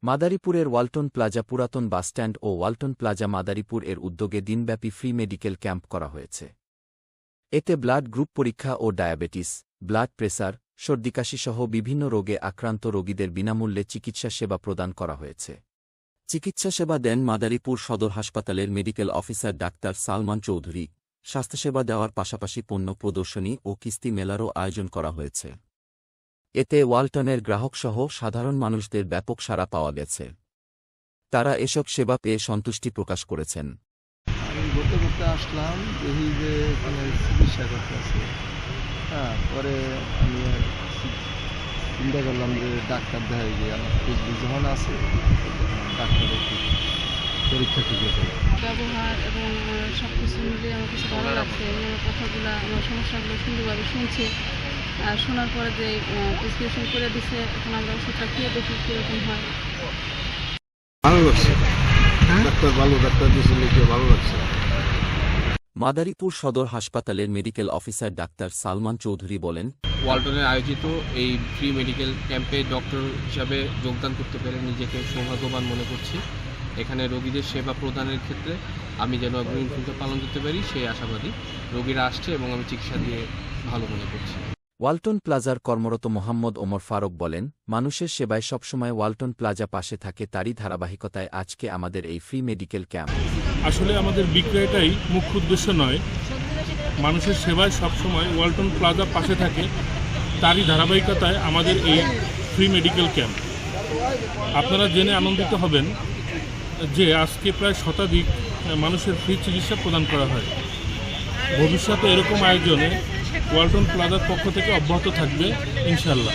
মাদারীপুরের ওয়ালটন প্লাজা পুরাতন বাসস্ট্যান্ড ও ওয়ালটন প্লাজা মাদারীপুর এর উদ্যোগে দিনব্যাপী ফ্রি মেডিকেল ক্যাম্প করা হয়েছে। এতে ব্লাড গ্রুপ পরীক্ষা ও ডায়াবেটিস, ব্লাড প্রেসার, সর্দিকাশিসহ বিভিন্ন রোগে আক্রান্ত রোগীদের বিনামূল্যে চিকিৎসা সেবা প্রদান করা হয়েছে। চিকিৎসা সেবা দেন মাদারীপুর সদর হাসপাতালের medical officer doctor Salman Chowdhury. স্বাস্থ্যসেবা দেওয়ার পাশাপাশি পণ্য প্রদর্শনী ও কিস্তি মেলারও আয়োজন করা হয়েছে। এতে ওয়ালটনের গ্রাহকসহ সাধারণ মানুষদের ব্যাপক সাড়া পাওয়া গেছে। তারা এসব সেবা পেয়ে সন্তুষ্টি প্রকাশ করেছেন। আমি ঘুরতে ঘুরতে আসলাম, দেখি যে এখানে চিকিৎসা করতেছে। পরে আমি চিন্তা করলাম যে ডাক্তার দেখাই গিয়ে আমার ফেসবুক যখন আছে ডাক্তারের পরীক্ষা থেকে ব্যবহার এবং সব কিছু মিলিয়ে আমার কাছে ভালো লাগছে। আমার কথাগুলো, আমার সমস্যাগুলো সুন্দরভাবে শুনছে। আর শোনার পরে যে প্রেসক্রিপশন করে দিচ্ছে, এখন আমরা ওষুধটা খেয়ে দেখি কীরকম হয়। ভালো লাগছে, ডাক্তার ভালো, ডাক্তার দিয়েছে ভালো লাগছে। মাদারীপুর সদর হাসপাতালের medical officer doctor Salman Chowdhury বলেন, ওয়ালটনের আয়োজিত এই ফ্রি মেডিকেল ক্যাম্পে ডক্টর হিসাবে যোগদান করতে পেরে নিজেকে সৌভাগ্যবান মনে করছি। এখানে রোগীদের সেবা প্রদানের ক্ষেত্রে আমি যেন অগ্রণী ভূমিকা পালন করতে পারি সেই আশাবাদী। রোগীরা আসছে এবং আমি চিকিৎসা দিয়ে ভালো মনে করছি। ওয়ালটন প্লাজার কর্মরত মোহাম্মদ ওমর ফারুক বলেন, মানুষের সেবায় সবসময় ওয়ালটন প্লাজা পাশে থাকে, তারই ধারাবাহিকতায় আজকে আমাদের এই ফ্রি মেডিকেল ক্যাম্প। আসলে আমাদের বিক্রয়টাই মুখ্য উদ্দেশ্য নয়, মানুষের সেবায় সবসময় ওয়ালটন প্লাজা পাশে থাকে, তারই ধারাবাহিকতায় আমাদের এই ফ্রি মেডিকেল ক্যাম্প। আপনারা জেনে আনন্দিত হবেন যে আজকে প্রায় শতাধিক মানুষের ফ্রি চিকিৎসা প্রদান করা হয়। ভবিষ্যতে এরকম আয়োজনে ওয়ালটন প্লাজার পক্ষ থেকে অব্যাহত থাকবে ইনশাআল্লাহ।